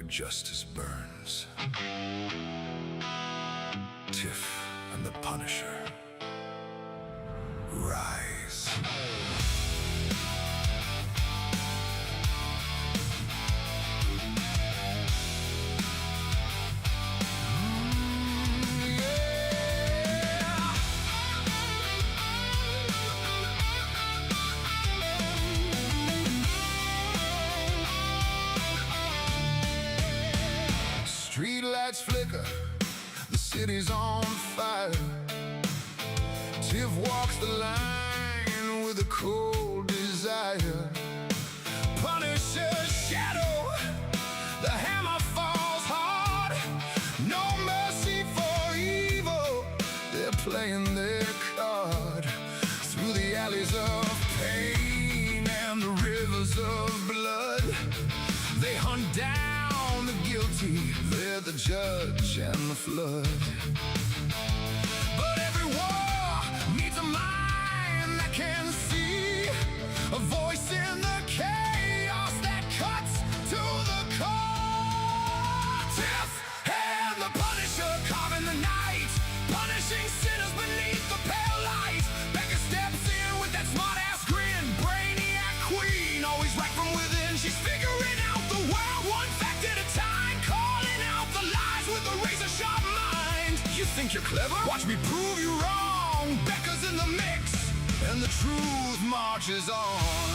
justice burns. Tiff and the Punisher. Rise. Street lights flicker, the city's on fire. Tiff walks the line with a cold desire. Punisher's shadow, the hammer falls hard. No mercy for evil, they're playing their card. Through the alleys of pain and the rivers of blood, they hunt down the guilty, they're the judge and the flood. But every war needs a mind that can see, a voice in the chaos that cuts to the core. Tiff and the Punisher carving the night, punishing sinners beneath the pale light. Becca steps in with that smart-ass grin, brainiac queen, always right from within. She's figuring out the world one fact at a time, calling out the lies with a razor-sharp mind. You think you're clever? Watch me prove you wrong. Becca's in the mix, and the truth marches on.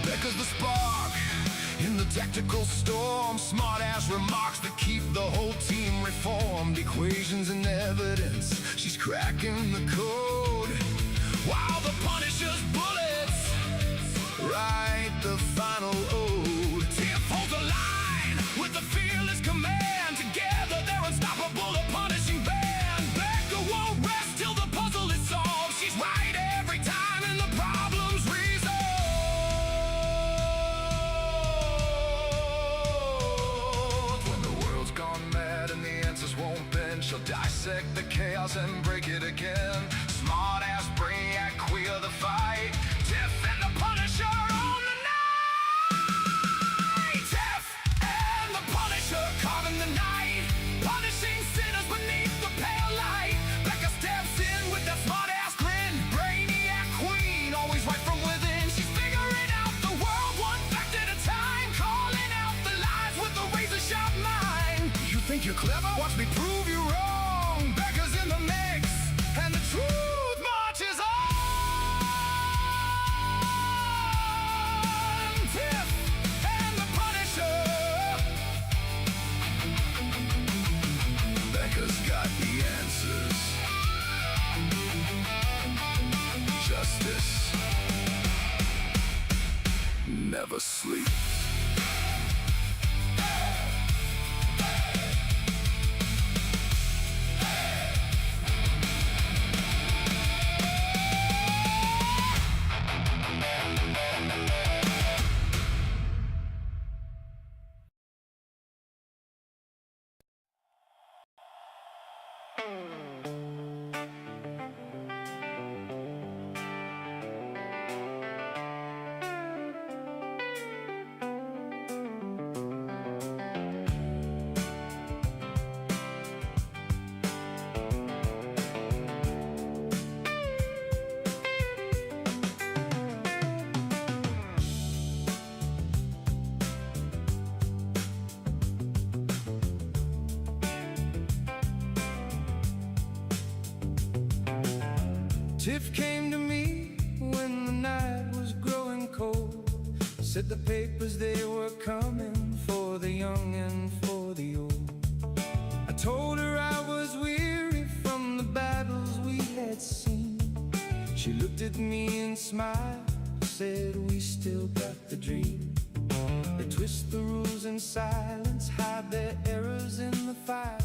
Becca's the spark in the tactical storm, smart-ass remarks that keep the whole team reformed. Equations and evidence, she's cracking the code, while the Punisher's bullets write the final ode. Tiff holds the line with the fearless command. Together they're unstoppable, a punishing band. Becca won't rest till the puzzle is solved. She's right every time and the problem's resolved. When the world's gone mad and the answers won't bend, she'll dissect the chaos and break it again. Smart-ass brainiac, queer the fight. Tiff and the Punisher on the night. Tiff and the Punisher carving the night, punishing sinners beneath the pale light. Becca steps in with that smart-ass grin, brainiac queen, always right from within. She's figuring out the world one fact at a time, calling out the lies with a razor-sharp mind. You think you're clever? Watch me prove you wrong. Becca's in the mix, and the truth marches on. Tiff and the Punisher. Becca's got the answers. Justice never sleeps. Tiff came to me when the night was growing cold. Said the papers, they were coming for the young and for the old. I told her I was weary from the battles we had seen. She looked at me and smiled, said we still got the dream. They twist the rules in silence, hide their errors in the files,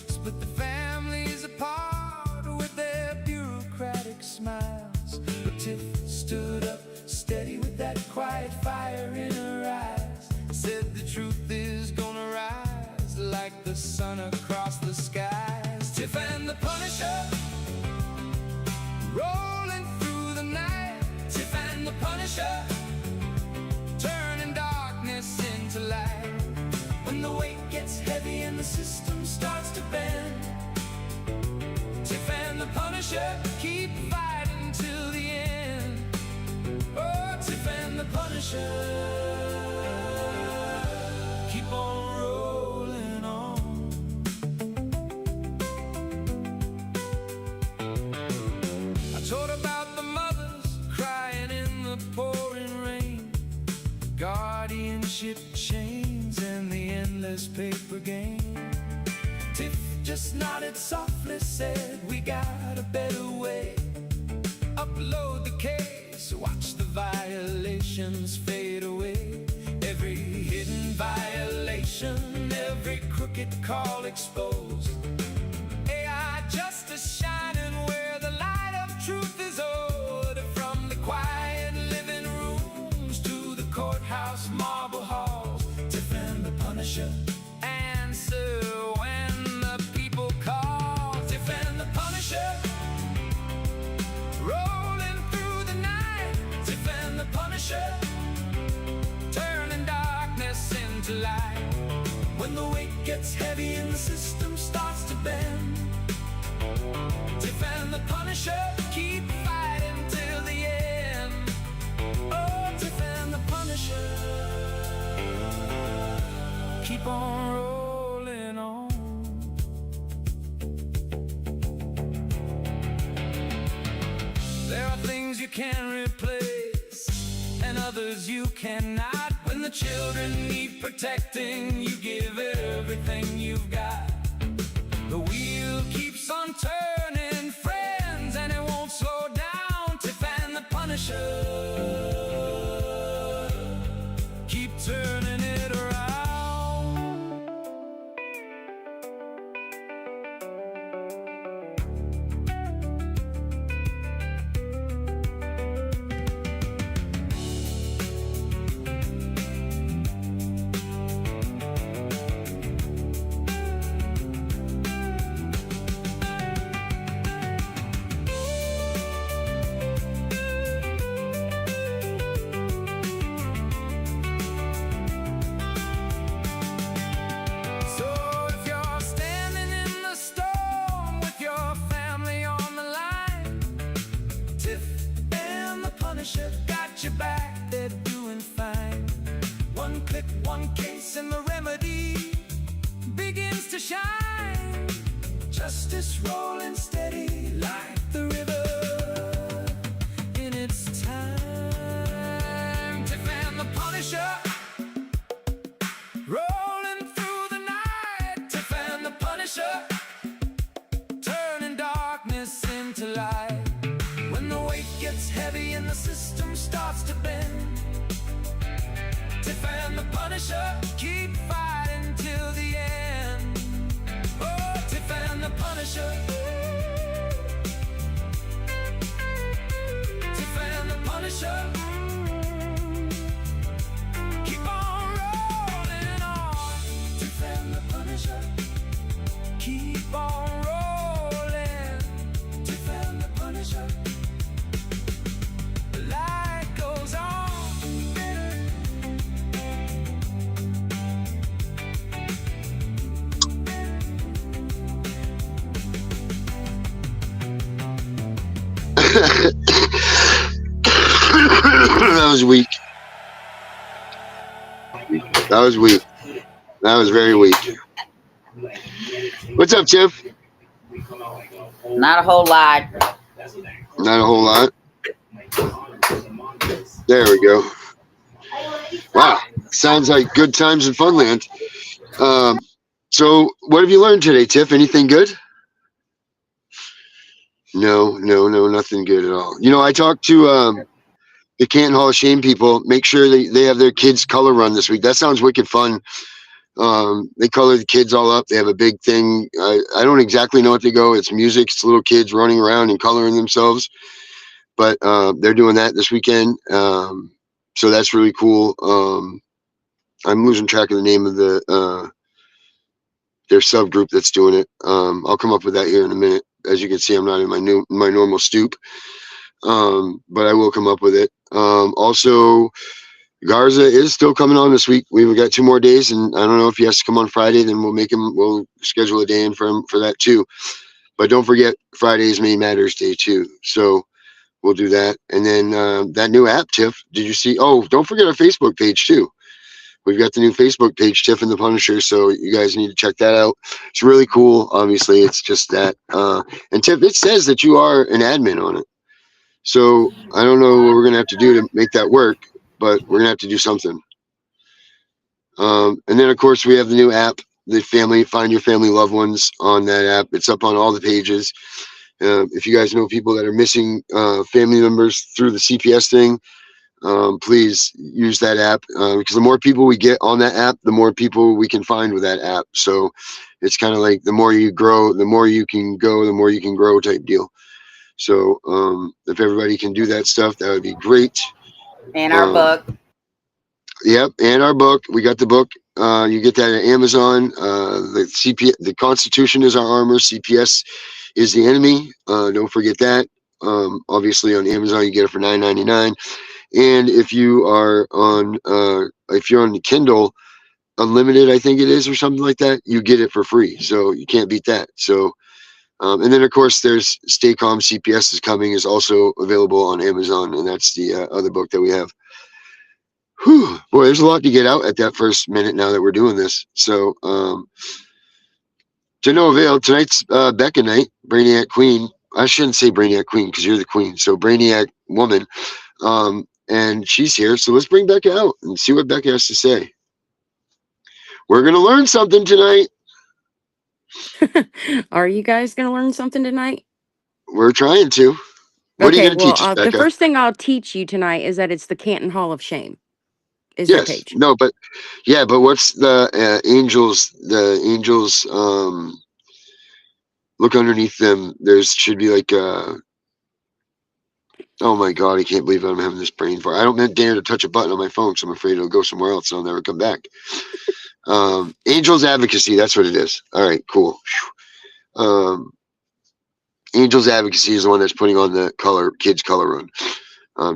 split the families apart with their bureaucratic smiles. But Tiff stood up steady with that quiet fire in her eyes, said the truth is gonna rise like the sun across the skies. Tiff and the Punisher, Punisher, keep fighting till the end. Oh, Tiff and the Punisher, keep on rolling on. I told about the mothers crying in the pouring rain, guardianship chains and the endless paper game. Tiff just nodded softly, said we got a better way. Upload the case, watch the violations fade away. Every hidden violation, every crooked call exposed. AI justice shining where the light of truth is owed. From the quiet living rooms to the courthouse marble halls. Tiff and the Punisher, answer when the people call. Tiff and the Punisher, rolling through the night. Tiff and the Punisher, turning darkness into light. When the weight gets heavy and the system starts to bend, Tiff and the Punisher, keep fighting till the end. Oh, Tiff and the Punisher, keep on rolling on. There are things you can replace and others you cannot. When the children need protecting, you give everything you've got. The wheel keeps on turning, friends, and it won't slow down. Tiff and the Punisher, keep turning it around. Got your back, they're doing fine. One click, one case, and the remedy begins to shine. Justice rolling steady like the river in its time. Tiff and the Punisher, rolling through the night. Tiff and the Punisher, turning darkness into light. When the weight gets heavy and the system starts to bend, Tiff and the Punisher, keep fighting till the end. Oh, Tiff and the Punisher, Tiff and the Punisher, keep on rolling on. Tiff and the Punisher, keep on rolling. Tiff and the Punisher, light goes on. That was weak. That was weak. That was very weak. What's up, Tiff? Not a whole lot. Not a whole lot. There we go. Wow. Sounds like good times in Funland. So what have you learned today, Tiff? Anything good? No, nothing good at all. You know, I talked to the Canton Hall of Shame people. Make sure they have their kids color run this week. That sounds wicked fun. They color the kids all up. They have a big thing. I don't exactly know what they go. It's music. It's little kids running around and coloring themselves. But they're doing that this weekend. So that's really cool. I'm losing track of the name of their subgroup that's doing it. I'll come up with that here in a minute. As you can see, I'm not in my normal stoop. But I will come up with it. Also, Garza is still coming on this week. We've got 2 more days, and I don't know if he has to come on Friday. Then we'll schedule a day in for him for that too. But don't forget, Friday's May Matters Day too. So we'll do that. And then that new app, Tiff, did you see? Oh, don't forget our Facebook page too. We've got the new Facebook page, Tiff and The Punisher. So you guys need to check that out. It's really cool. Obviously, it's just that. And Tiff, it says that you are an admin on it. So I don't know what we're going to have to do to make that work, but we're going to have to do something. And then, of course, we have the new app, the family, find your family loved ones on that app. It's up on all the pages. If you guys know people that are missing family members through the CPS thing, please use that app because the more people we get on that app, the more people we can find with that app. So it's kind of like the more you grow, the more you can go, the more you can grow type deal. So if everybody can do that stuff, that would be great. And our book. Yep, and our book. We got the book. You get that at Amazon. The Constitution is our armor. CPS is the enemy. Don't forget that. Obviously on Amazon you get it for $9.99. And if you are on the Kindle Unlimited, I think it is, or something like that, you get it for free. So you can't beat that. So and then of course there's Stay Calm CPS is Coming is also available on Amazon, and that's the other book that we have. Whew, boy, there's a lot to get out at that first minute now that we're doing this. So to no avail, tonight's Becca night, Brainiac Queen. I shouldn't say Brainiac Queen because you're the queen. So Brainiac Woman. And she's here, so let's bring Becca out and see what Becca has to say. We're going to learn something tonight. Are you guys going to learn something tonight? We're trying to. What are you going to teach us, Becca? The first thing I'll teach you tonight is that it's the Canton Hall of Shame. Is yes. Their page. No, but yeah, but what's the angels? The angels. Look underneath them. There's should be like oh my God, I can't believe I'm having this brain fart. I don't dare to touch a button on my phone, so I'm afraid it'll go somewhere else and I'll never come back. Angels Advocacy, that's what it is. All right, cool. Angels Advocacy is the one that's putting on the kids color run.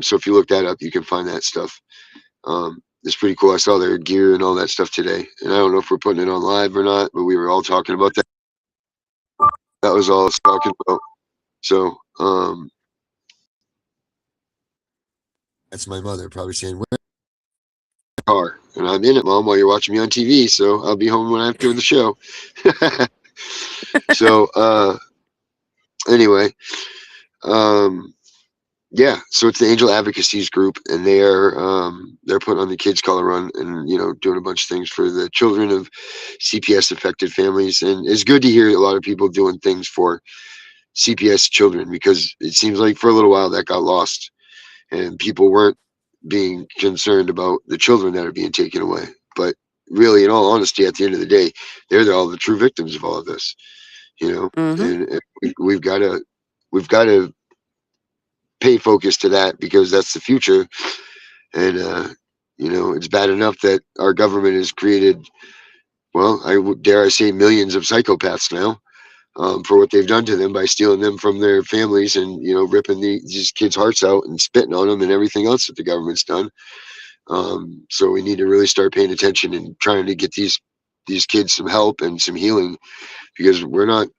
So if you look that up, you can find that stuff. It's pretty cool. I saw their gear and all that stuff today. And I don't know if we're putting it on live or not, but we were all talking about that. That was all I was talking about. So, that's my mother probably saying, "Where car?" And I'm in it, Mom, while you're watching me on TV. So I'll be home when after the show. So anyway, yeah. So it's the Angel Advocacies group, and they're putting on the kids color run, and doing a bunch of things for the children of CPS affected families. And it's good to hear a lot of people doing things for CPS children, because it seems like for a little while that got lost. And people weren't being concerned about the children that are being taken away. But really, in all honesty, at the end of the day, they're all the true victims of all of this. And we've got to pay focus to that, because that's the future. And it's bad enough that our government has created, well, dare I say, millions of psychopaths now. For what they've done to them by stealing them from their families and ripping these kids' hearts out and spitting on them and everything else that the government's done. So we need to really start paying attention and trying to get these kids some help and some healing, because we're not,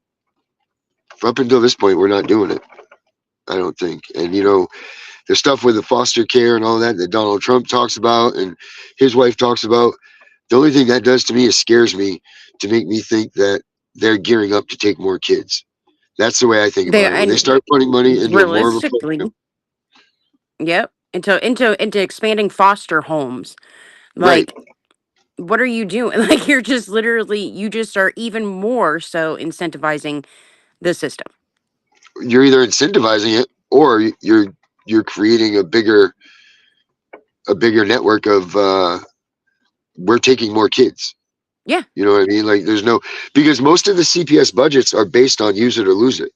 up until this point, we're not doing it, I don't think. And the stuff with the foster care and all that Donald Trump talks about and his wife talks about, the only thing that does to me is scares me, to make me think that they're gearing up to take more kids. That's the way I think about it. When they start putting money into more of a program. Yep. Into expanding foster homes. Like, right. What are you doing? Like, you're just literally, you just are even more so incentivizing the system. You're either incentivizing it, or you're creating a bigger network of we're taking more kids. Yeah. You know what I mean? Like, because most of the CPS budgets are based on use it or lose it.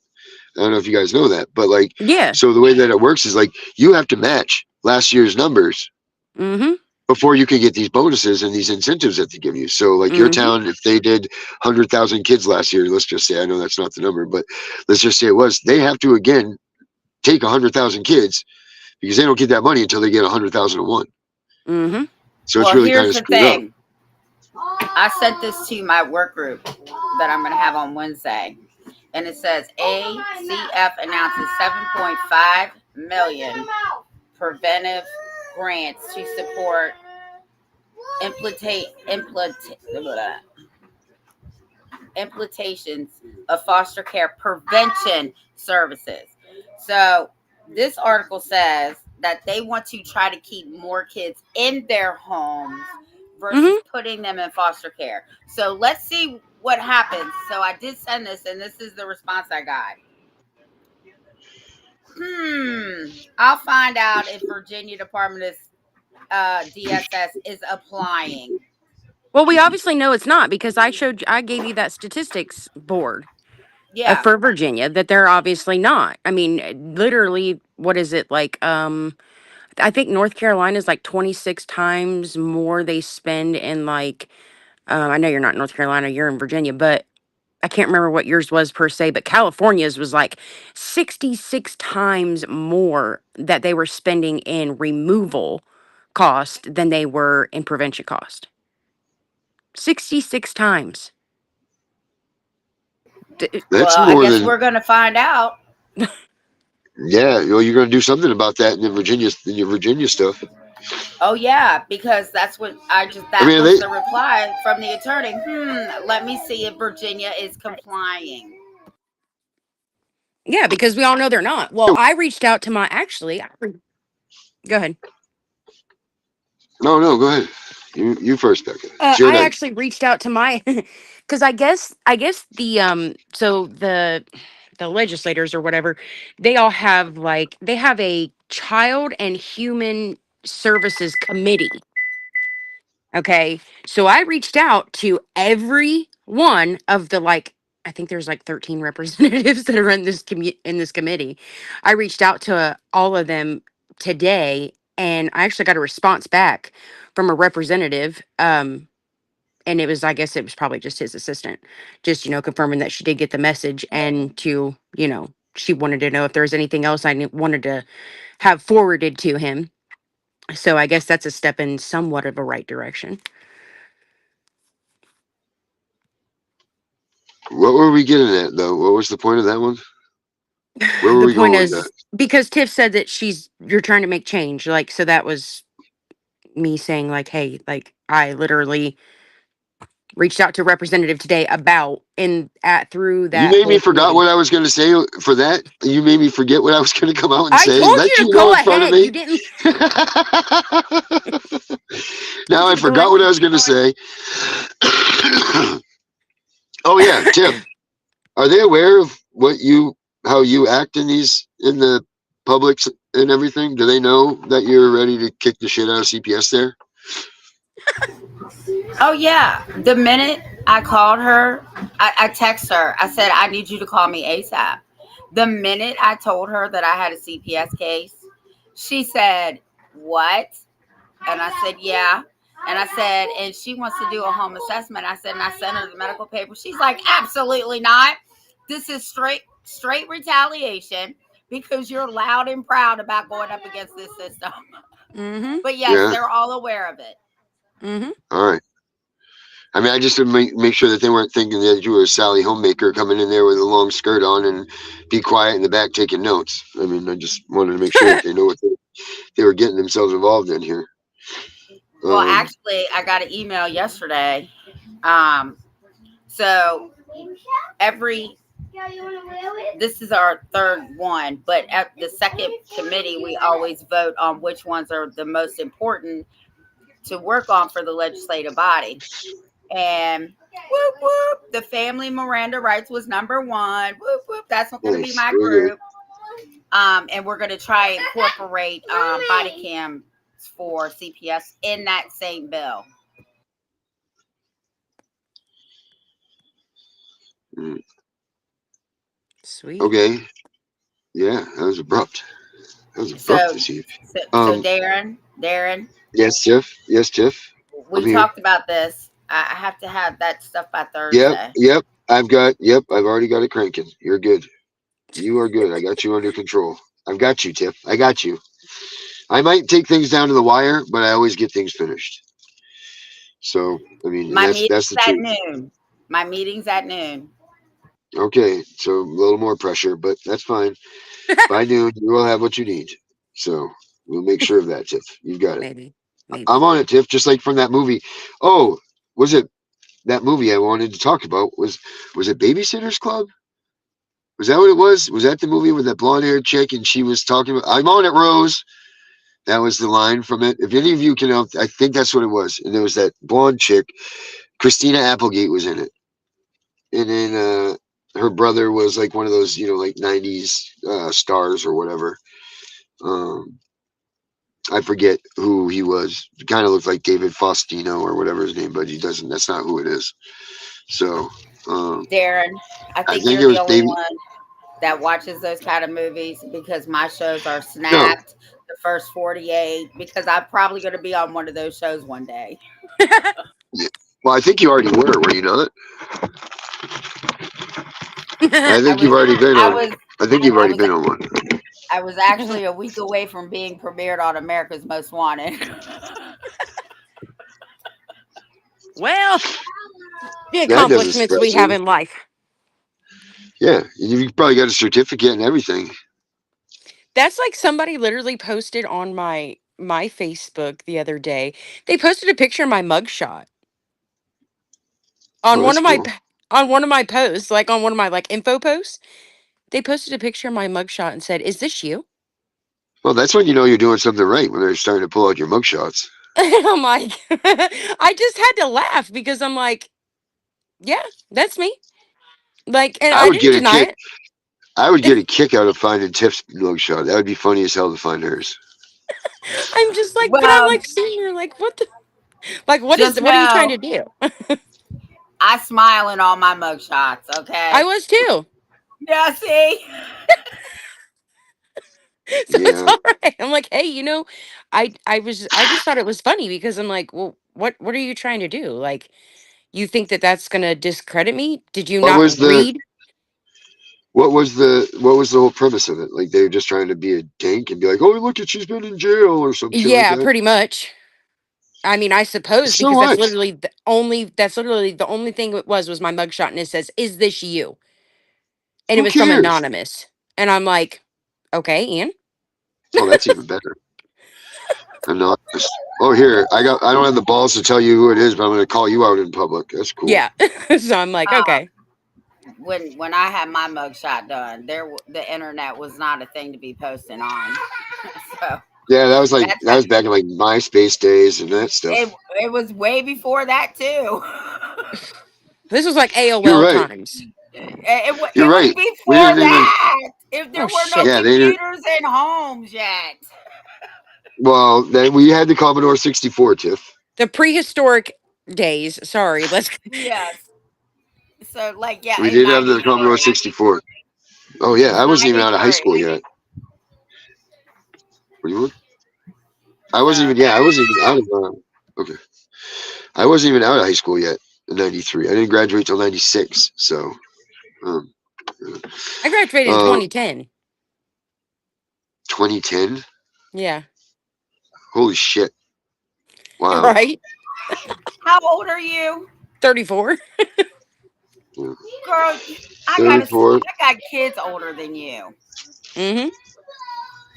I don't know if you guys know that, but yeah. So the way that it works is you have to match last year's numbers before you can get these bonuses and these incentives that they give you. So your town, if they did 100,000 kids last year, let's just say, I know that's not the number, but let's just say it was, they have to again take 100,000 kids, because they don't get that money until they get 100,001. So it's really kind of screwed up. I said this to my work group that I'm going to have on Wednesday. and it says ACF announces 7.5 million preventive grants to support implementations of foster care prevention services. So this article says that they want to try to keep more kids in their homes versus putting them in foster care. So let's see what happens. So I did send this, and this is the response I got. I'll find out if Virginia Department of DSS is applying. Well, we obviously know it's not, because I gave you that statistics board Yeah. for Virginia that they're obviously not. I mean, literally, what is it like? I think North Carolina is like 26 times more they spend in like. I know you're not in North Carolina, you're in Virginia, but I can't remember what yours was per se. But California's was like 66 times more that they were spending in removal cost than they were in prevention cost. 66 times. That's Well, I more guess than. we're going to find out. Yeah, well, you're going to do something about that in your Virginia stuff. Oh yeah, because that's what that was the reply from the attorney. Let me see if Virginia is complying. Yeah, because we all know they're not. Well, I reached out to my go ahead. No, go ahead. You first, Becca. I actually reached out to my because I guess the so the legislators or whatever, they all have they have a child and human services committee. Okay, so I reached out to every one of the I think there's 13 representatives that are in this committee. I reached out to all of them today, and I actually got a response back from a representative. And it was, I guess it was probably just his assistant, just confirming that she did get the message, and she wanted to know if there was anything else wanted to have forwarded to him. So I guess that's a step in somewhat of a right direction. What were we getting at, though? What was the point of that one? Where were The we point going with is, that? because Tiff said that you're trying to make change, so that was me saying hey, I literally reached out to a representative today about through You that made me whole forgot committee. what I was going to say for that. You made me forget what I was going to come out and I say. Is told that you to too go low in front of ahead. me? You didn't. Now I forgot what I was going to say. Oh yeah, Tiff. Are they aware of how you act in the public and everything? Do they know that you're ready to kick the shit out of CPS there? Oh yeah, the minute I called her, I texted her. I said, I need you to call me ASAP. The minute I told her that I had a CPS case, she said, what? And I said, yeah. And I said, and she wants to do a home assessment. I said, and I sent her the medical paper. She's like, absolutely not. This is straight retaliation because you're loud and proud about going up against this system. Mm-hmm. But yes, they're all aware of it. Mm-hmm. All right. I mean, I just didn't make sure that they weren't thinking that you were a Sally Homemaker coming in there with a long skirt on and be quiet in the back taking notes. I mean, I just wanted to make sure that they know what they were getting themselves involved in here. Well, actually, I got an email yesterday. So this is our third one, but at the second committee, we always vote on which ones are the most important to work on for the legislative body. And whoop, whoop, the family Miranda rights was number one. Whoop, whoop, that's going to be my group. And we're going to try and incorporate body cams for CPS in that same bill. Sweet. Okay. Yeah, that was abrupt. That was abrupt this year. So Darren. Yes, Tiff. Yes, Tiff. We talked about this. I have to have that stuff by Thursday. Yep. I've already got it cranking. You're good. You are good. I got you under control. I've got you, Tiff. I got you. I might take things down to the wire, but I always get things finished. So, I mean, that's the truth. Noon. My meeting's at noon. Okay, so a little more pressure, but that's fine. By noon, you will have what you need. So we'll make sure of that, Tiff. You've got it. Maybe. I'm Maybe. on it, Tiff. Just like from that movie. Oh, was it that movie I wanted to talk about? Was it Babysitters Club? Was that what it was? Was that the movie with that blonde haired chick and she was talking about, I'm on it, Rose? That was the line from it. If any of you can help, I think that's what it was. And there was that blonde chick. Christina Applegate was in it. And then her brother was like one of those, like 90s stars or whatever. Um, I forget who he was. He kind of looked like David Faustino or whatever his name, but he doesn't. That's not who it is. So Darren, I I think think you're it the was only Baby. one that watches those kind of movies because my shows are No, snapped the first 48 because I'm probably going to be on one of those shows one day. yeah. Well, I think you already were you not? I I think you've was, already been I on. was, I think you've I already was, been on one. I was actually a week away from being premiered on America's Most Wanted. Well, the That doesn't accomplishments we surprise have you. in life. Yeah, you probably got a certificate and everything. That's like somebody literally posted on my Facebook the other day. They posted a picture of my mugshot on Oh, one that's of my cool. on one of my posts, like on one of my like info posts. They posted a picture of my mugshot and said, "Is this you?" Well, that's when you know you're doing something right when they're starting to pull out your mugshots. And I'm like, I just had to laugh because I'm like, yeah, that's me. Like, and I I would didn't get a deny kick. it. I would get a kick out of finding Tiff's mugshot. That would be funny as hell to find hers. I'm just like, but I'm Well, like sitting here like, what the, like, just what are you trying to know do? I smile in all my mugshots, I okay? was too. Yeah, see? So it's Yeah. all right. I'm like, hey, I just thought it was funny because I'm like, well, what are you trying to do? Like, you think that that's gonna discredit me? Did you What not was the read? what was the whole premise of it? Like they were just trying to be a dink and be like, "Oh, look at she's been in jail" or some shit like Yeah, that. pretty much. I mean, I suppose So because what? that's literally the only thing it was my mugshot and it says, "Is this you?" And it Who was from cares? anonymous. And I'm like, okay, Ian. Oh, that's even better. Anonymous. Oh, here I don't have the balls to tell you who it is, but I'm going to call you out in public. That's cool. Yeah. So I'm like, Uh, okay. when I had my mugshot done, the internet was not a thing to be posting on. So Yeah, that's that was back in like MySpace days and that stuff. it was way before that too. This was like You're AOL right. times. You're It was right. We before didn't even. that. If Oh there were no Yeah, shit. they didn't. computers in homes yet. Well, then we had the Commodore 64, Tiff. The prehistoric days. Sorry, let's Yes. So like yeah, We in did have the Commodore '93. 64. Oh yeah, I wasn't even out of high school '93. yet. Were you? I So wasn't even. Yeah, I wasn't even out of. Okay, I wasn't even out of high school yet in '93. I didn't graduate till '96. So, um, I graduated in uh, 2010. 2010. Yeah. Holy shit! Wow. Right? how old are you? 34. Yeah. Girl, 34. I got kids older than you. Mm-hmm.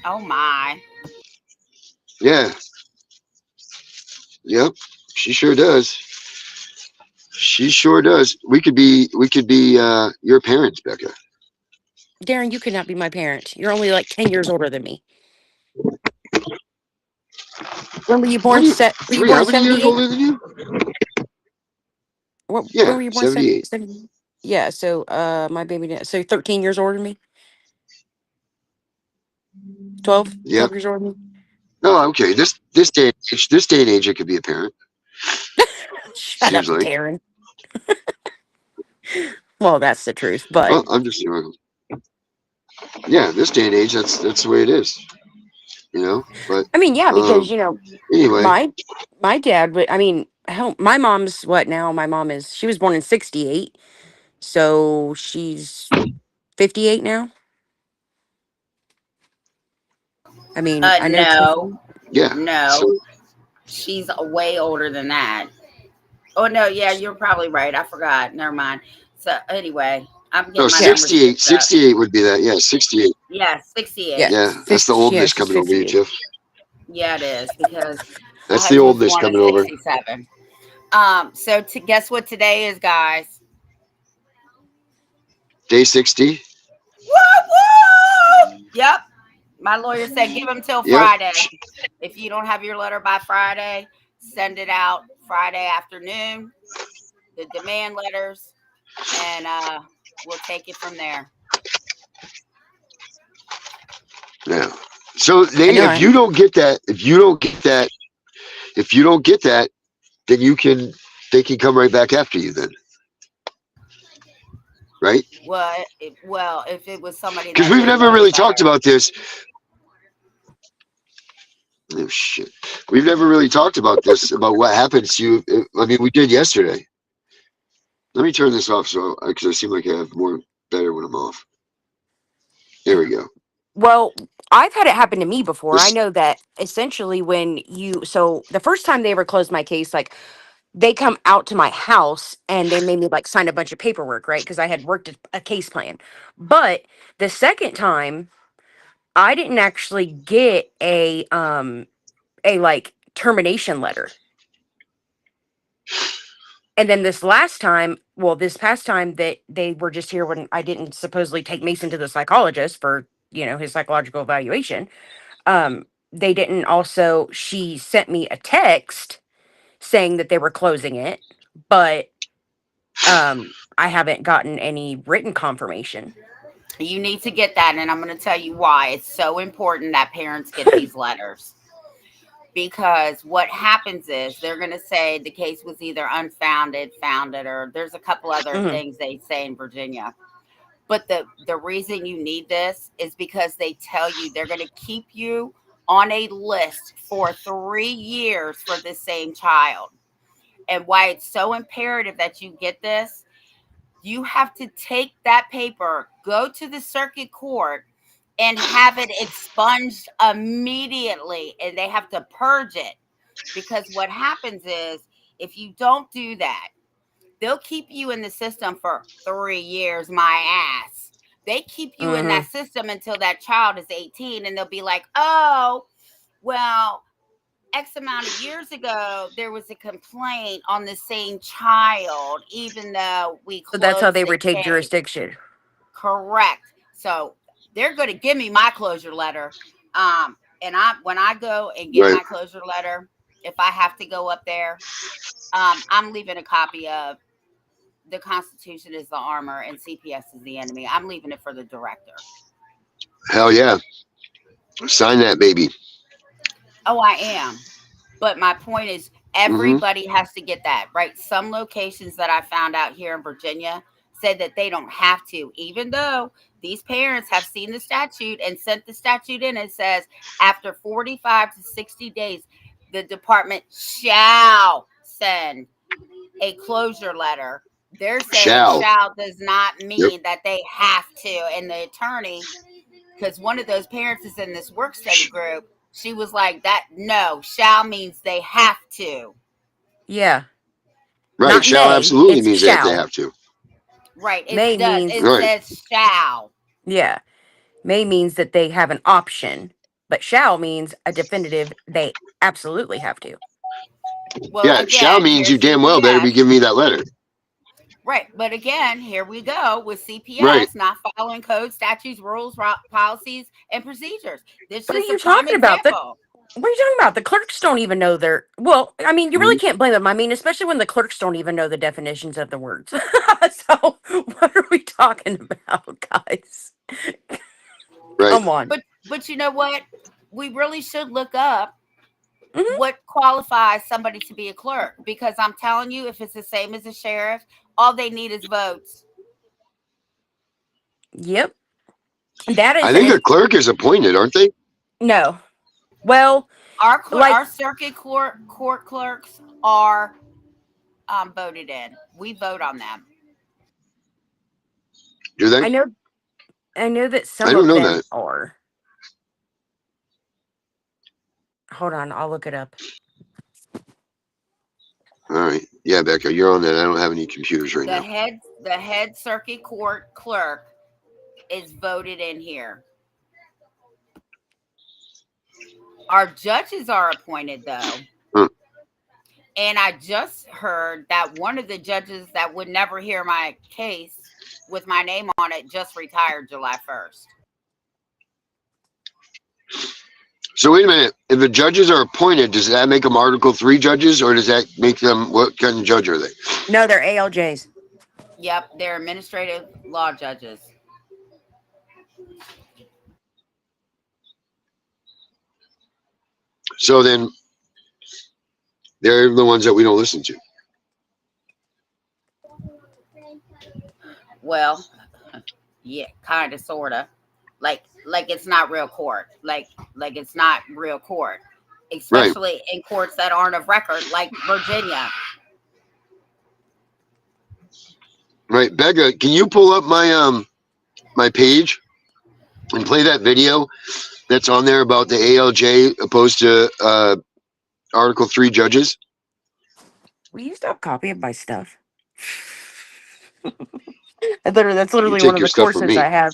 Oh my. Yeah. Yep. She sure does. She sure does. We could be. We could be your parents, Becca. Darren, you could not be my parent. You're only like 10 years older than me. When were you What born? are you? Were you Three? born How many years 78? older than you? When Yeah, were you born? 78. 70? Yeah, so my baby so 13 years older than me. 12, Yep. 12 years older than me. No, okay. This day and age, it could be a parent. Shut up, Seems like. Darren. Well, that's the truth, but Well, I'm just yeah. This day and age, that's the way it is. But I mean, yeah, because anyway, my dad would. I mean, hell, my mom's what now? My mom is. She was born in '68, so she's 58 now. I mean, I know Tiff. No, yeah. So no. She's way older than that. Oh no, yeah, you're probably right. I forgot. Never mind. So anyway, I'm No, getting my Yeah. numbers 68. mixed up. 68 would be that. Yeah, 68. Yeah, Yeah. 68. Yeah, that's the oldness She's coming over you, 58. Tiff. Yeah, it is because my That's the husband's oldness born in coming over. 67. So to guess what today is, guys? Day 60. Woo woo! Yep. My lawyer said give them till Yep. Friday. If you don't have your letter by Friday, send it out Friday afternoon. The demand letters, and we'll take it from there. Yeah. So I know. if you don't get that, then they can come right back after you then, right? Well, if it was somebody Because that we've didn't never know any really talked better. about this. Oh shit. We've never really talked about this, about what happens to you. I mean, we did yesterday. Let me turn this off because I seem like I have more better when I'm off. There we go. Well, I've had it happen to me before. I This know that essentially so the first time they ever closed my case, like they come out to my house and they made me like sign a bunch of paperwork, right? Because I had worked a case plan. But the second time, I didn't actually get a like termination letter. And then this past time that they were just here when I didn't supposedly take Mason to the psychologist for, his psychological evaluation. They didn't also, she sent me a text saying that they were closing it, but I haven't gotten any written confirmation. You need to get that, and I'm going to tell you why. It's so important that parents get these letters. Because what happens is they're going to say the case was either unfounded, founded, or there's a couple other Hmm. things they say in Virginia. But the reason you need this is because they tell you they're going to keep you on a list for 3 years for the same child. And why it's so imperative that you get this, you have to take that paper, go to the circuit court, and have it expunged immediately. And they have to purge it. Because what happens is if you don't do that, they'll keep you in the system for 3 years, my ass. They keep you in Hmm. that system until that child is 18, and they'll be like, oh, well, X amount of years ago, there was a complaint on the same child, even though we So that's how closed they the retain case. jurisdiction. Correct. So they're going to give me my closure letter. And when I go and get right. my closure letter, if I have to go up there, I'm leaving a copy of the Constitution is the armor and CPS is the enemy. I'm leaving it for the director. Hell yeah. Sign that baby. Oh, I am. But my point is, Mm-hmm. everybody has to get that, right? Some locations that I found out here in Virginia said that they don't have to, even though these parents have seen the statute and sent the statute in. It says after 45 to 60 days, the department shall send a closure letter. They're saying Shall. shall does not Yep. mean that they have to. And the attorney, because one of those parents is in this work study group, she was like, that no, shall means they have to. Yeah. Right. Not Shall may, absolutely it's means that they shall. have to. Right. It May does. means, It Right. says shall. yeah. May means that they have an option, but shall means a definitive they absolutely have to. Well, Yeah. Shall again, means you here's damn well better be CPS. giving me that letter. Right. But again, here we go with Right. CPS not following code, statutes, rules, policies, and procedures. This is What are just a you prime talking about? example. What are you talking about? The clerks don't even know their. Well, I mean, you really Mhm. can't blame them. I mean, especially when the clerks don't even know the definitions of the words. So, what are we talking about, guys? Right. Come on. But you know what? We really should look up Hmm. what qualifies somebody to be a clerk, because I'm telling you, if it's the same as a sheriff, all they need is votes. Yep. That I is think a an. clerk is appointed, aren't they? No. Well, like, Our circuit court clerks are voted in. We vote on them. Do they? I know. I know that I some don't of know them that. are. Hold on, I'll look it up. All right. Yeah, Becca, you're on that. I don't have any computers right now. The head circuit court clerk is voted in here. Our judges are appointed though. And I just heard that one of the judges that would never hear my case with my name on it just retired July 1st. So wait a minute. If the judges are appointed, does that make them Article 3 judges, or does that make them, what kind of judge are they? No, they're ALJs. Yep, they're administrative law judges. So then they're the ones that we don't listen to. Well, yeah, kind of, sort of. Like it's not real court. Like it's not real court. Especially in courts that aren't of record, like Virginia. Right. Becca, can you pull up my my page and play that video that's on there about the ALJ opposed to Article 3 judges? Will you stop copying my stuff? That's literally take one of your the stuff from courses me. I have.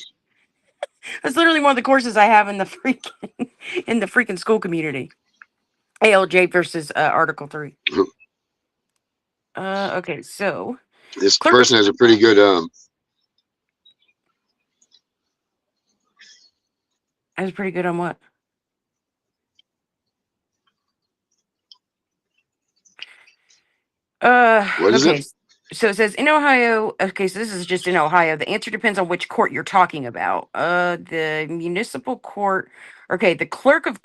That's literally one of the courses I have in the freaking school community. ALJ versus Article 3. Okay, so This person has a pretty good I was pretty good on what? what is okay. it? So it says in Ohio. Okay, so this is just in Ohio. The answer depends on which court you're talking about. The municipal court. Okay, the clerk of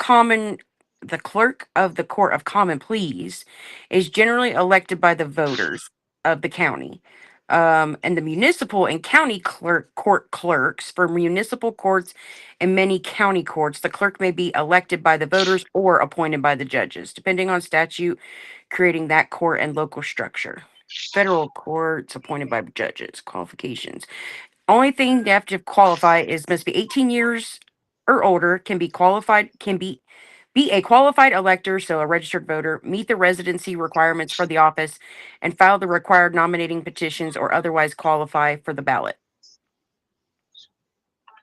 the court of common pleas is generally elected by the voters of the county. And the municipal and county court clerks for municipal courts and many county courts, the clerk may be elected by the voters or appointed by the judges, depending on statute creating that court and local structure. Federal courts appointed by judges. Qualifications. Only thing they have to qualify is must be 18 years or older, can be a qualified elector, so a registered voter, meet the residency requirements for the office, and file the required nominating petitions or otherwise qualify for the ballot.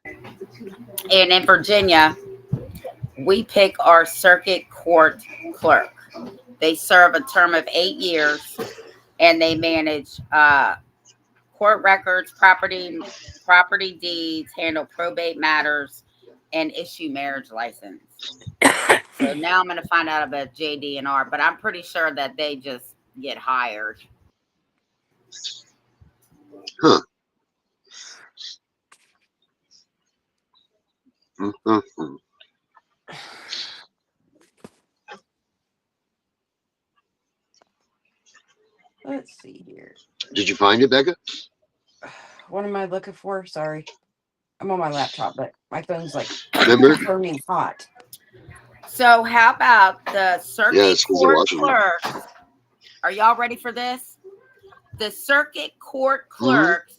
And in Virginia, we pick our circuit court clerk. They serve a term of 8 years, and they manage court records, property deeds, handle probate matters, and issue marriage license. So now I'm going to find out about JD&R, but I'm pretty sure that they just get hired. Huh. Mm-hmm. Let's see here. Did you find it, Becca? What am I looking for? Sorry. I'm on my laptop, but my phone's like burning hot. So how about the circuit court watching clerks? Are y'all ready for this? The circuit court clerks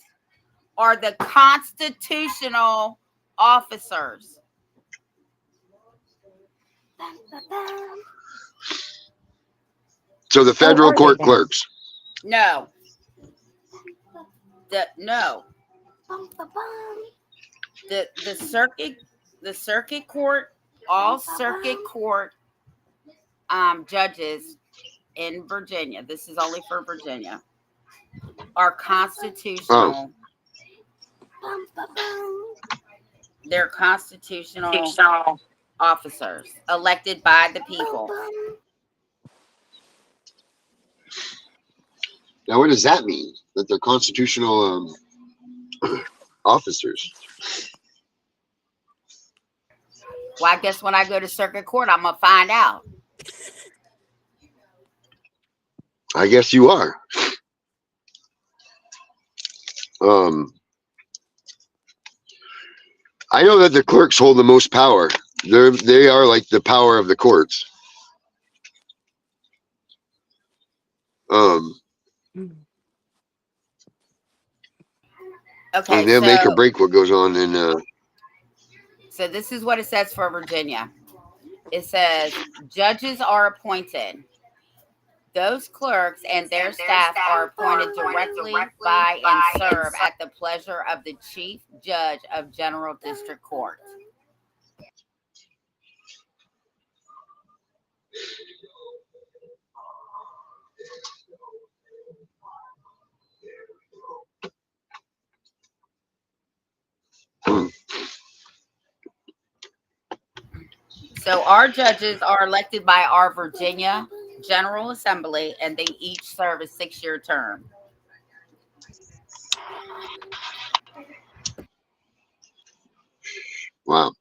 are the constitutional officers. So the federal court clerks. No. The circuit court, all circuit court judges in Virginia, this is only for Virginia, are constitutional. They're constitutional officers elected by the people. Now, what does that mean? That they're constitutional officers? Well, I guess when I go to circuit court, I'm going to find out. I guess you are. I know that the clerks hold the most power. They are like the power of the courts. Okay, and they'll make or break what goes on in. So this is what it says for Virginia. It says judges are appointed Those clerks and their staff are appointed directly by and serve at the pleasure of the Chief Judge of General District Court. So our judges are elected by our Virginia General Assembly, and they each serve a 6-year term. Wow.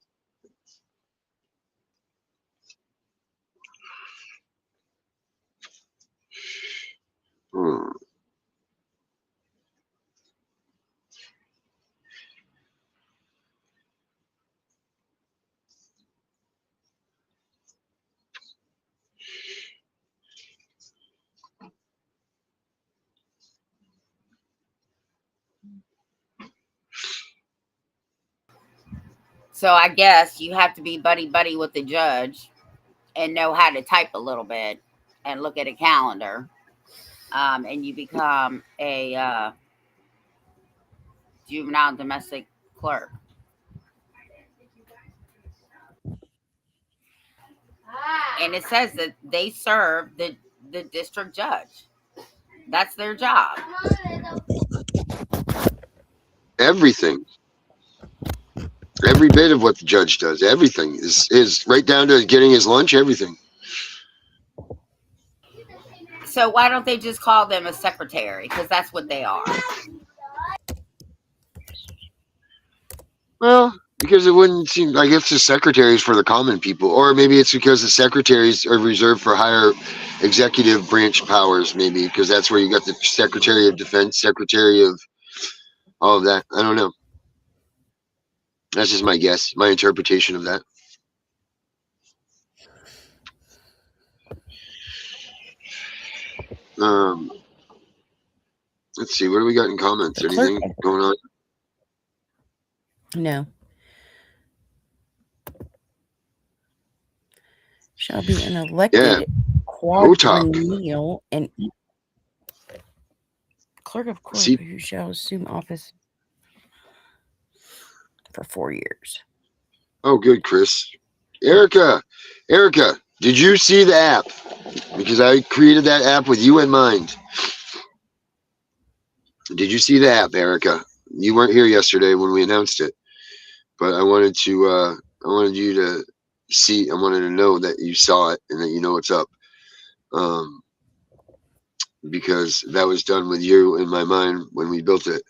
Hmm. So I guess you have to be buddy with the judge and know how to type a little bit and look at a calendar, and you become a juvenile domestic clerk. And it says that they serve the district judge. That's their job. Everything. Every bit of what the judge does, everything is right down to getting his lunch, everything. So why don't they just call them a secretary? Because that's what they are. Well, because it wouldn't seem like it's the secretaries for the common people, or maybe it's because the secretaries are reserved for higher executive branch powers, maybe because that's where you got the Secretary of Defense, Secretary of all of that. I don't know. That's just my guess, my interpretation of that. Let's see, what do we got in comments? Anything going on? No. Shall be an elected quadrennial and clerk of court who shall assume office for 4 years. Oh, good, Chris. Erica, did you see the app? Because I created that app with you in mind. Did you see the app, Erica? You weren't here yesterday when we announced it, but I wanted you to see. I wanted to know that you saw it and that you know what's up. Because that was done with you in my mind when we built it.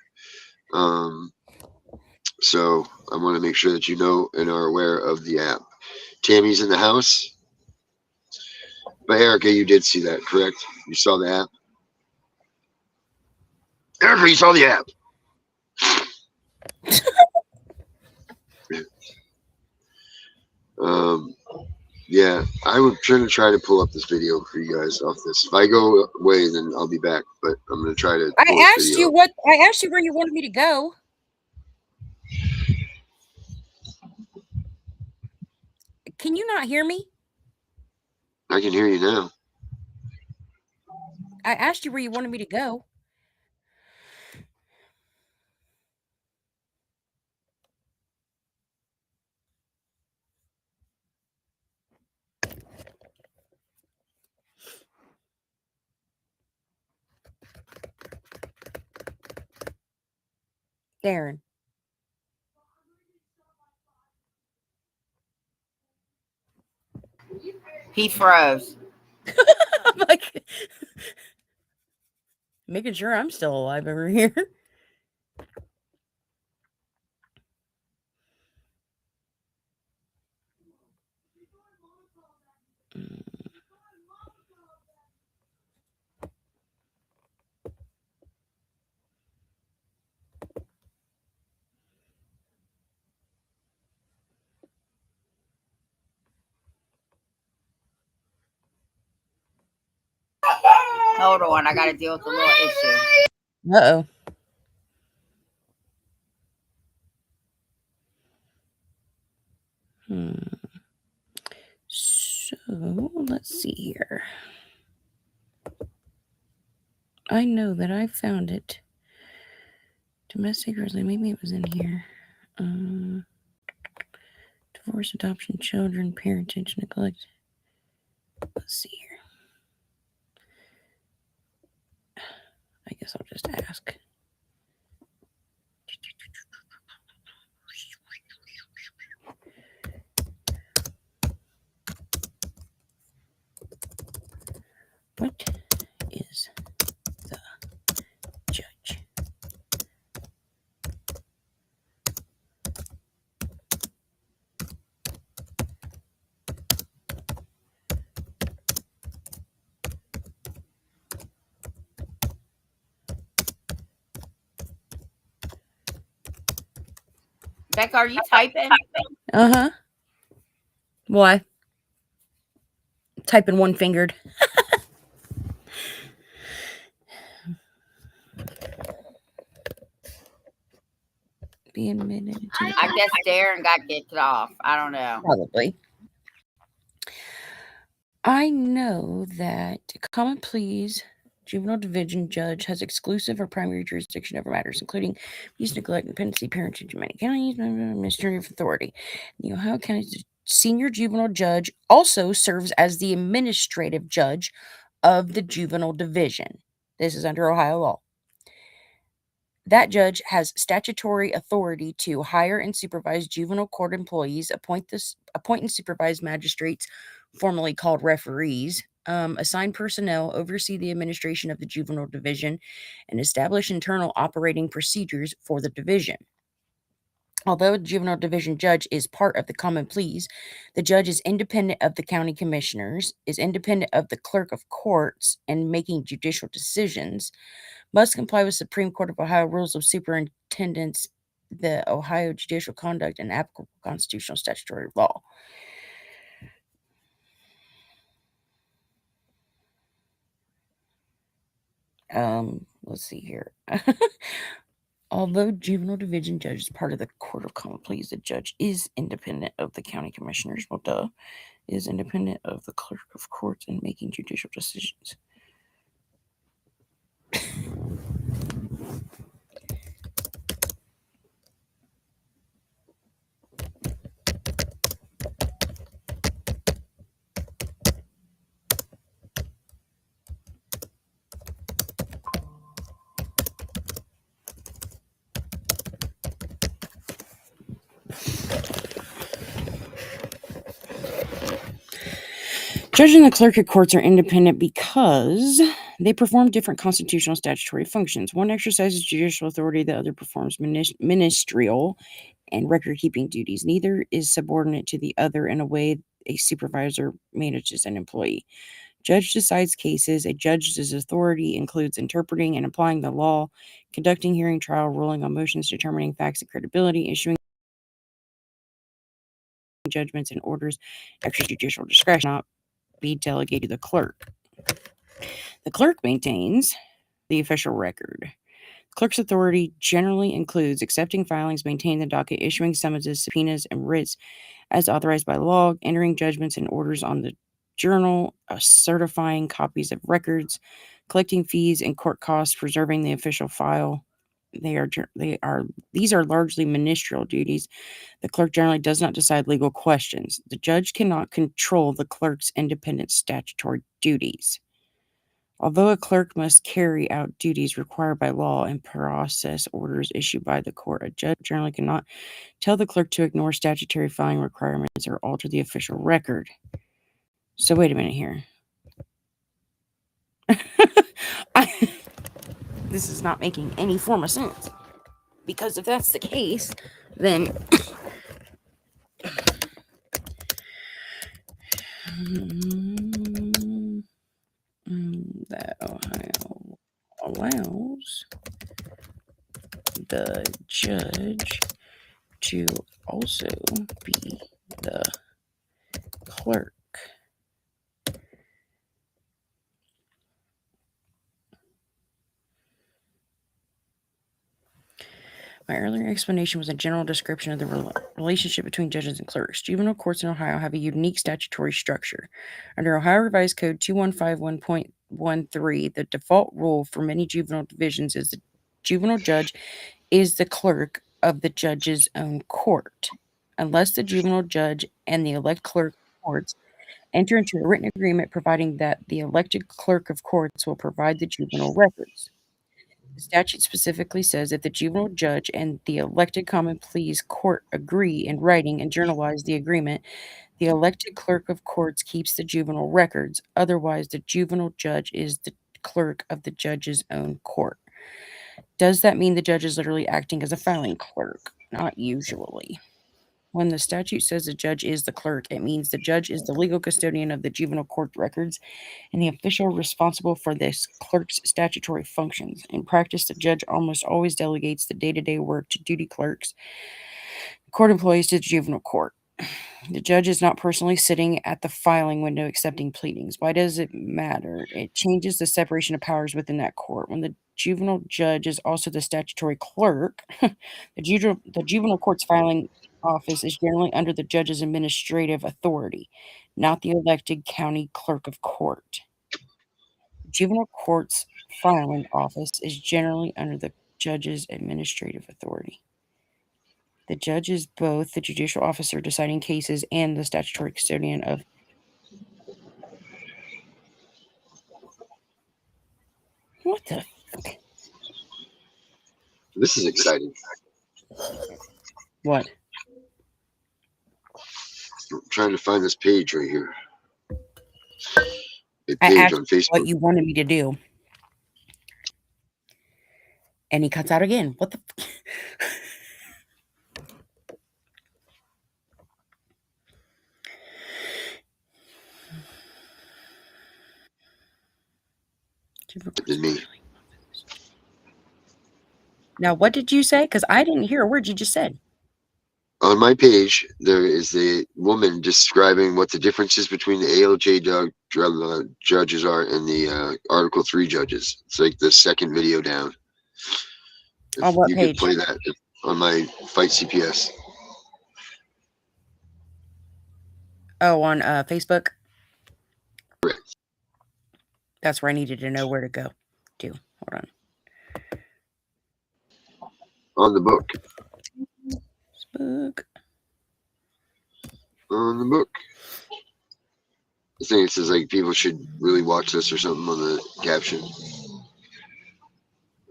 So I want to make sure that you know and are aware of the app. Tammy's in the house. But Erica, you did see that, correct? You saw the app? Erica, you saw the app. Yeah, I was trying to pull up this video for you guys off this. If I go away, then I'll be back. But I'm gonna try to. I asked you where you wanted me to go. Can you not hear me? I can hear you now. I asked you where you wanted me to go. Darren. He froze. I'm like, making sure I'm still alive over here. Hold on, I got to deal with a little issue. Uh-oh. So let's see here. I know that I found it. Domestic resident, maybe it was in here. Divorce, adoption, children, parentage, neglect. Let's see here. I guess I'll just ask. What is the judge? Becca, are you typing? Uh-huh. Why? Typing one-fingered. Be admitted to I guess Darren got kicked off. I don't know. probably. I know that common pleas juvenile division judge has exclusive or primary jurisdiction over matters including abuse, neglect, dependency, parentage in many counties, administrative authority. The Ohio County senior juvenile judge also serves as the administrative judge of the juvenile division. This is under Ohio law. That judge has statutory authority to hire and supervise juvenile court employees, appoint and supervise magistrates, formerly called referees, assign personnel, oversee the administration of the juvenile division, and establish internal operating procedures for the division. Although the juvenile division judge is part of the common pleas, the judge is independent of the county commissioners, is independent of the clerk of courts in making judicial decisions, must comply with Supreme Court of Ohio rules of superintendence, the Ohio judicial conduct, and applicable constitutional statutory law. Let's see here. Although juvenile division judge is part of the Court of Common Pleas, the judge is independent of the county commissioners. Well, is independent of the clerk of courts in making judicial decisions. Judge and the clerk of courts are independent because they perform different constitutional statutory functions. One exercises judicial authority, the other performs ministerial and record-keeping duties. Neither is subordinate to the other in a way a supervisor manages an employee. Judge decides cases. A judge's authority includes interpreting and applying the law, conducting hearing, trial, ruling on motions, determining facts and credibility, issuing judgments and orders, extrajudicial discretion not be delegated to the clerk. The clerk maintains the official record. Clerk's authority generally includes accepting filings, maintaining the docket, issuing summonses, subpoenas, and writs as authorized by law, entering judgments and orders on the journal, certifying copies of records, collecting fees and court costs, preserving the official file. These are largely ministerial duties. The clerk generally does not decide legal questions. The judge cannot control the clerk's independent statutory duties. Although a clerk must carry out duties required by law and process orders issued by the court, a judge generally cannot tell the clerk to ignore statutory filing requirements or alter the official record. So wait a minute here. This is not making any form of sense. Because if that's the case, then that Ohio allows the judge to also be the clerk. My earlier explanation was a general description of the relationship between judges and clerks. Juvenile courts in Ohio have a unique statutory structure. Under Ohio Revised Code 2151. 1.13, the default rule for many juvenile divisions is the juvenile judge is the clerk of the judge's own court, unless the juvenile judge and the elected clerk of courts enter into a written agreement providing that the elected clerk of courts will provide the juvenile records. The statute specifically says if the juvenile judge and the elected common pleas court agree in writing and journalize the agreement, the elected clerk of courts keeps the juvenile records. Otherwise, the juvenile judge is the clerk of the judge's own court. Does that mean the judge is literally acting as a filing clerk? Not usually. When the statute says the judge is the clerk, it means the judge is the legal custodian of the juvenile court records and the official responsible for this clerk's statutory functions. In practice, the judge almost always delegates the day-to-day work to duty clerks, court employees to the juvenile court. The judge is not personally sitting at the filing window accepting pleadings. Why does it matter? It changes the separation of powers within that court. When the juvenile judge is also the statutory clerk, the juvenile court's filing office is generally under the judge's administrative authority, not the elected county clerk of court. The juvenile court's filing office is generally under the judge's administrative authority. The judge is both the judicial officer deciding cases and the statutory custodian of. What the? This is exciting. What? I'm trying to find this page right here. A I page asked on Facebook. what you wanted me to do. And he cuts out again. What the? Did me. Now, what did you say? Because I didn't hear a word you just said. On my page, there is a woman describing what the differences between the ALJ judges are and the Article 3 judges. It's like the second video down. On what you page? could play that on my Fight CPS. Oh, on Facebook? Correct. That's where I needed to know where to go to. Hold on. On the book. Facebook. On the book. I think it says like people should really watch this or something on the caption.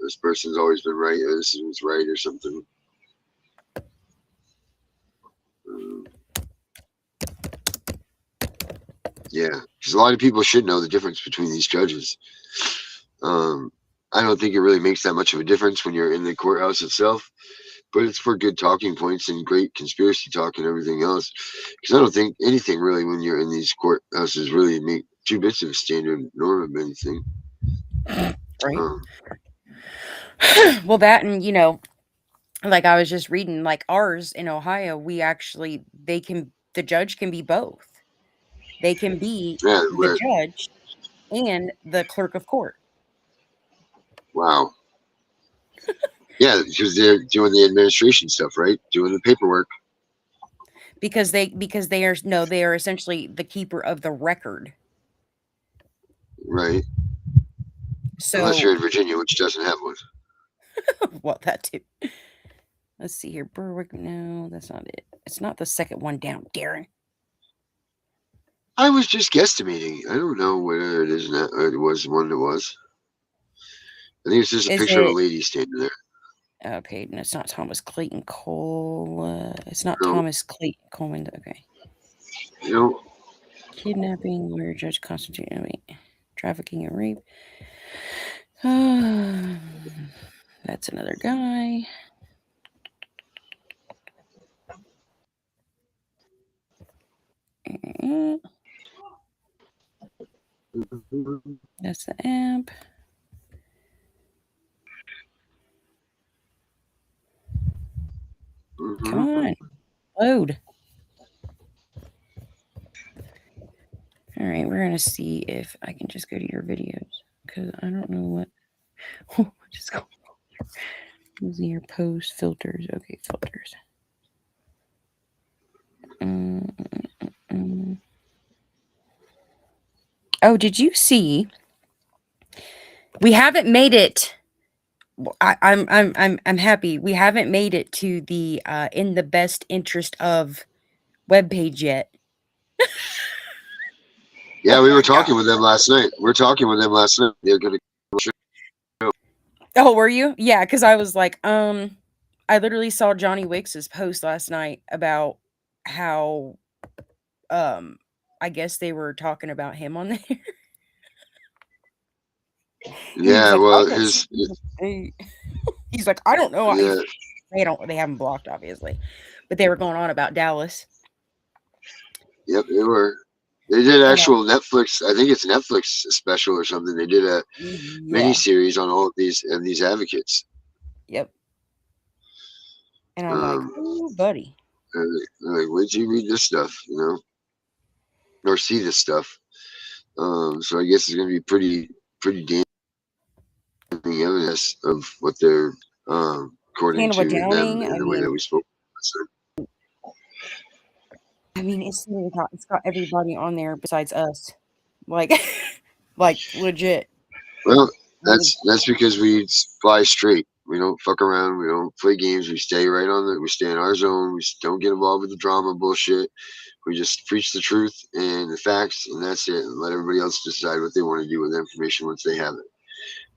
This person's always been right, or this is right, or something. Yeah, because a lot of people should know the difference between these judges. I don't think it really makes that much of a difference when you're in the courthouse itself, but it's for good talking points and great conspiracy talk and everything else. Because I don't think anything really when you're in these courthouses really make 2 bits of a standard norm of anything. Right. Well, that and, you know, like I was just reading, like ours in Ohio, the judge can be both. They can be the judge and the clerk of court. Wow. Yeah, because they're doing the administration stuff, right? Doing the paperwork. Because they are essentially the keeper of the record. Right. So unless you're in Virginia, which doesn't have one. Well, that too. Let's see here. Berwick. No, that's not it. It's not the second one down, Darren. I was just guesstimating. I don't know where it is now. It was the one that was. I think it's just a picture of a lady standing there. Okay, no, it's not Thomas Clayton Cole. It's not No. Thomas Clayton Coleman. Okay. No. Kidnapping, where Judge Constantine, trafficking and rape. That's another guy. That's the amp. Come on, load. All right, we're gonna see if I can just go to your videos because I don't know what. Just go. Using your post filters. Okay, filters. Oh, did you see We haven't made it. I'm happy. We haven't made it to the in the best interest of webpage yet. Yeah, Oh we were my god. talking with them last night. They're gonna. Oh, were you? Yeah, because I was like, I literally saw Johnny Wicks's post last night about how I guess they were talking about him on there. And he was Yeah, like, I well, don't see he's like, I don't know. yeah, They haven't blocked, obviously. But they were going on about Dallas. yep, they were. They did And actual Netflix. I think it's Netflix special or something. They did a mini yeah. series on all of these advocates. Yep. And I'm like, Um, oh, buddy. like, where'd you read this stuff? You know, or see this stuff? So I guess it's gonna be pretty damning evidence of what they're according Canova to them Downing. in the way that we spoke. I mean, it's got everybody on there besides us. Like, like legit. Well, that's because we fly straight. We don't fuck around. We don't play games. We stay right on the. We stay in our zone. We don't get involved with the drama bullshit. We just preach the truth and the facts, and that's it. And let everybody else decide what they want to do with the information once they have it.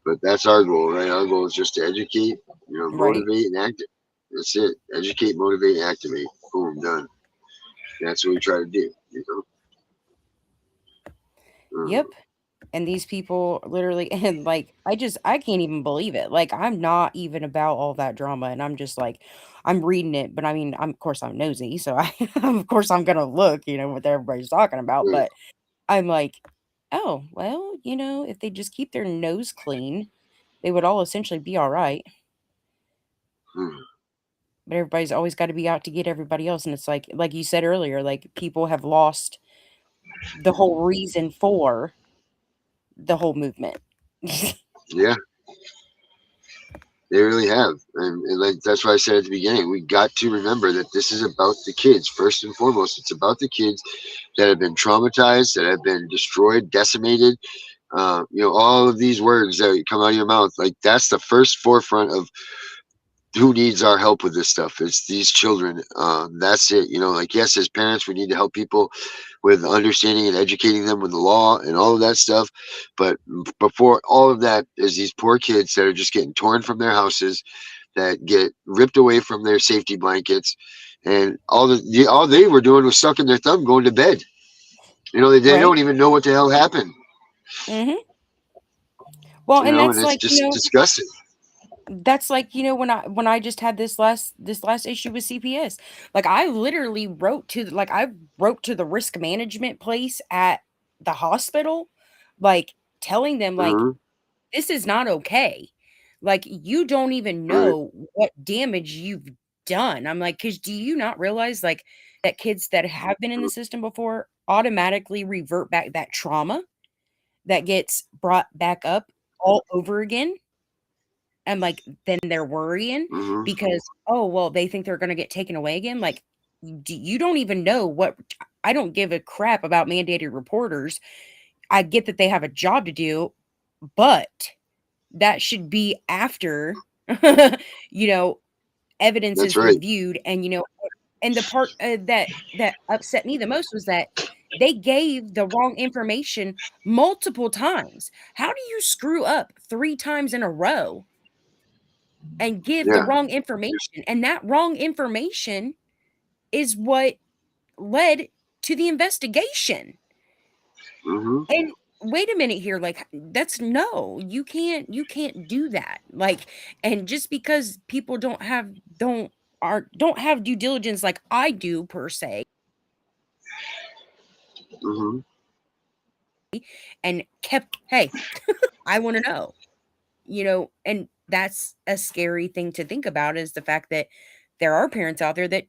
But that's our goal, right? Our goal is just to educate, Right. motivate and activate. That's it. Educate, motivate, activate. Boom, done. That's what we try to do. Yep. And these people literally, and like, I can't even believe it. Like, I'm not even about all that drama. And I'm just like, I'm reading it, but I mean, of course I'm nosy. So of course I'm going to look, what everybody's talking about. Right. But I'm like, oh, well, if they just keep their nose clean, they would all essentially be all right. Hmm. But everybody's always got to be out to get everybody else. And it's like you said earlier, like people have lost the whole reason for the whole movement. Yeah, they really have. And like that's why I said at the beginning, we got to remember that this is about the kids first and foremost. It's about the kids that have been traumatized, that have been destroyed, decimated. All of these words that come out of your mouth, like that's the first forefront of who needs our help with this stuff. It's these children. That's it. Like yes, as parents, we need to help people with understanding and educating them with the law and all of that stuff. But before all of that is these poor kids that are just getting torn from their houses, that get ripped away from their safety blankets, and all they were doing was sucking their thumb, going to bed. They Right. don't even know what the hell happened. Mhm. Well, and And it's just disgusting. that's like, when I just had this last issue with CPS. Like I literally wrote to the risk management place at the hospital, like telling them like Hmm. this is not okay. Like you don't even Right. know what damage you've done. I'm like, cuz do you not realize like that kids that have been in the system before automatically revert back that trauma that gets brought back up all over again? And, like, then they're worrying Hmm. because, oh, well, they think they're gonna get taken away again, like, you don't even know what I don't give a crap about mandated reporters. I get that they have a job to do, but that should be after, you know, evidence That's is right. reviewed and the part, that upset me the most was that they gave the wrong information multiple times. How do you screw up 3 times in a row and give the Yeah. wrong information? And that wrong information is what led to the investigation. Hmm. And wait a minute here, like that's no, you can't do that. Like, and just because people don't have due diligence like I do per se, Hmm. and kept, hey, I want to know, and that's a scary thing to think about is the fact that there are parents out there that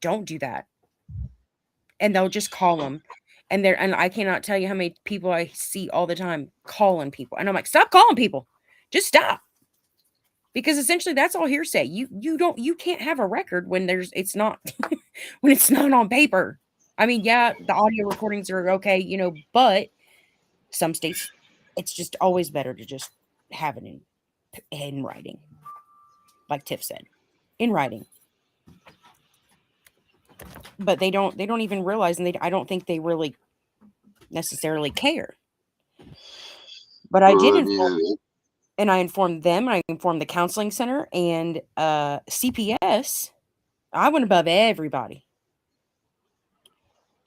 don't do that and they'll just call them. And I cannot tell you how many people I see all the time calling people. And I'm like, stop calling people. Just stop. Because essentially that's all hearsay. You can't have a record when it's not when it's not on paper. I mean, yeah, the audio recordings are okay, but some states it's just always better to just have it in writing, like Tiff said, in writing. But they don't even realize, and I don't think they really necessarily care. But I did inform, and I informed them, I informed the counseling center and CPS. I went above everybody.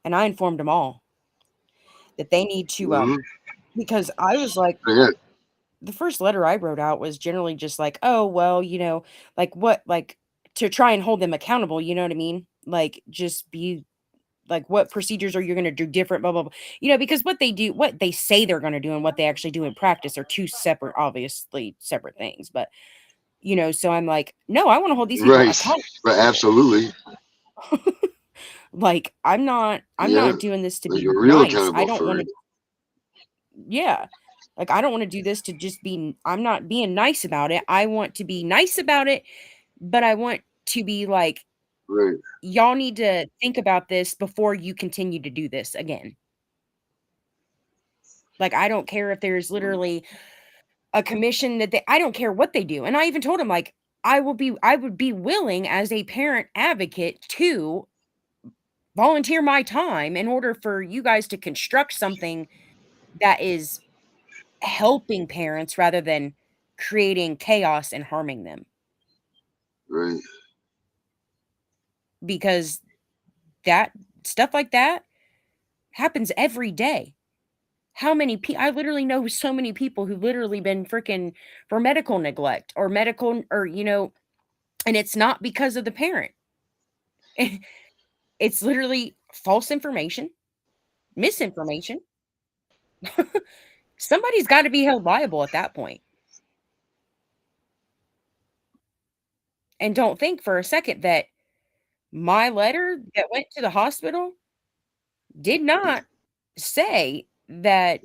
And I informed them all that they need to, because I was like, the first letter I wrote out was generally just like, oh, well, you know, like what, like to try and hold them accountable. You know what I mean? Like, just be like, what procedures are you going to do different, blah, blah, blah. You know, because what they do, what they say they're going to do and what they actually do in practice are two separate, obviously separate things. But, you know, so I'm like, no, I want to hold these people accountable. Right, absolutely. Like, I'm not doing this to be real nice. I don't want to. Yeah. Like, I don't want to do this to just be, I'm not being nice about it. I want to be nice about it, but I want to be like, right. Y'all need to think about this before you continue to do this again. Like, I don't care if there's literally a commission that I don't care what they do. And I even told him, like, I would be willing as a parent advocate to volunteer my time in order for you guys to construct something that is helping parents rather than creating chaos and harming them. Right. Because that stuff like that happens every day. How many people, I literally know so many people who've literally been freaking for medical neglect or medical, or, you know, and it's not because of the parent. It's literally false information, misinformation. Somebody's got to be held liable at that point. And don't think for a second that my letter that went to the hospital did not say that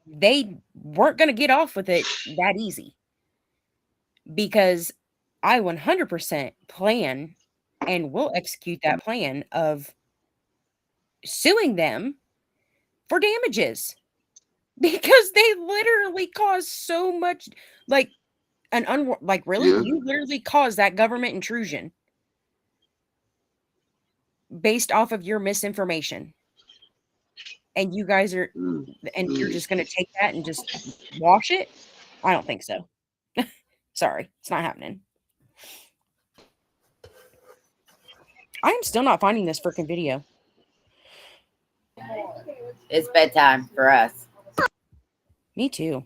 they weren't going to get off with it that easy. Because I 100% plan and will execute that plan of suing them for damages. Because they literally caused so much, like, really? Yeah. You literally caused that government intrusion based off of your misinformation. And you guys are, and you're just going to take that and just wash it? I don't think so. Sorry, it's not happening. I am still not finding this freaking video. It's bedtime for us. Me too.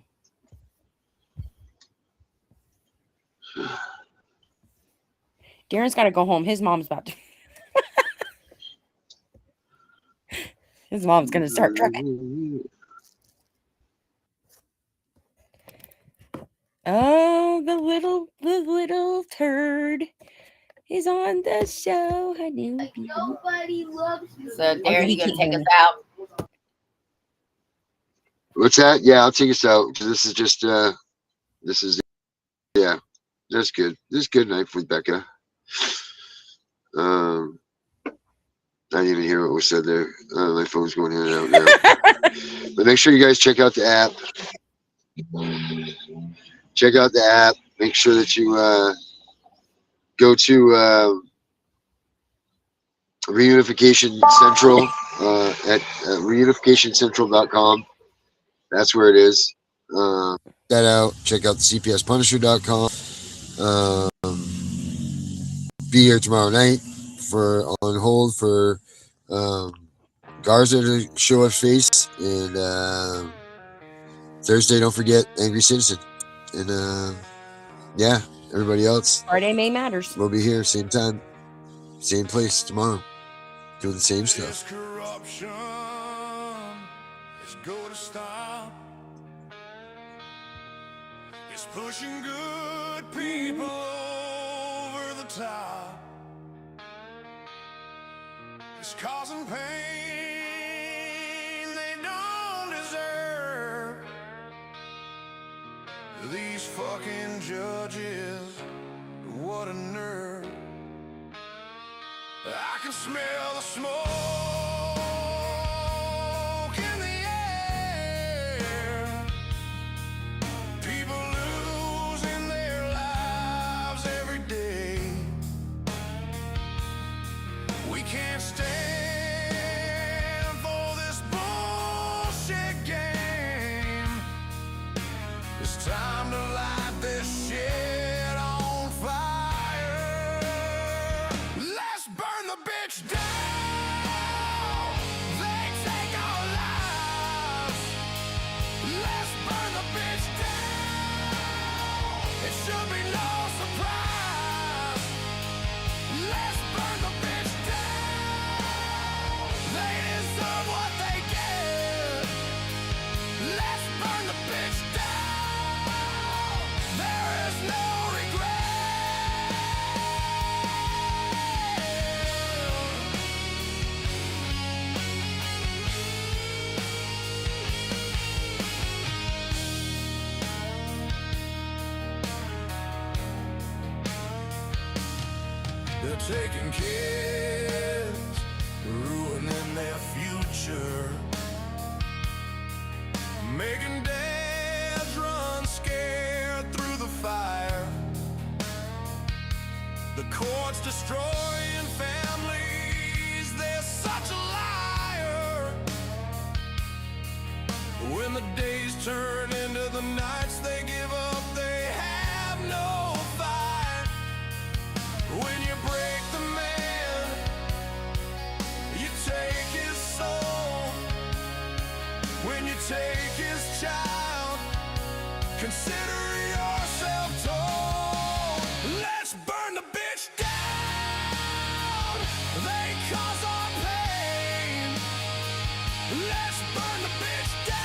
Darren's got to go home. His mom's about to. His mom's going to start crying. Oh, the little turd is on the show. I knew. Nobody loves you. So, Darren, you gonna take us out? What's that? Yeah, I'll take us out. This is just, yeah, that's good. This is good night with Becca. I didn't even hear what was said there. My phone's going in and out now. But make sure you guys check out the app. Check out the app. Make sure that you go to Reunification Central at reunificationcentral.com. That's where it is. That out. Check out the cpspunisher.com. Be here tomorrow night for on hold for Garza to show us face, and Thursday, don't forget Angry Citizen, and yeah, everybody else. Friday May Matters. We'll be here same time, same place tomorrow, doing the same stuff. Corruption is going to stop. It's pushing good people over the top. It's causing pain they don't deserve. These fucking judges, what a nerve. I can smell the smoke in the air. taking kids, ruining their future, making dads run scared through the fire. The courts destroying families, they're such a liar. When the days turn into the nights, they give up, they have no fight. When you break the man, you take his soul. When you take his child, consider yourself told. Let's burn the bitch down. They cause our pain. Let's burn the bitch down.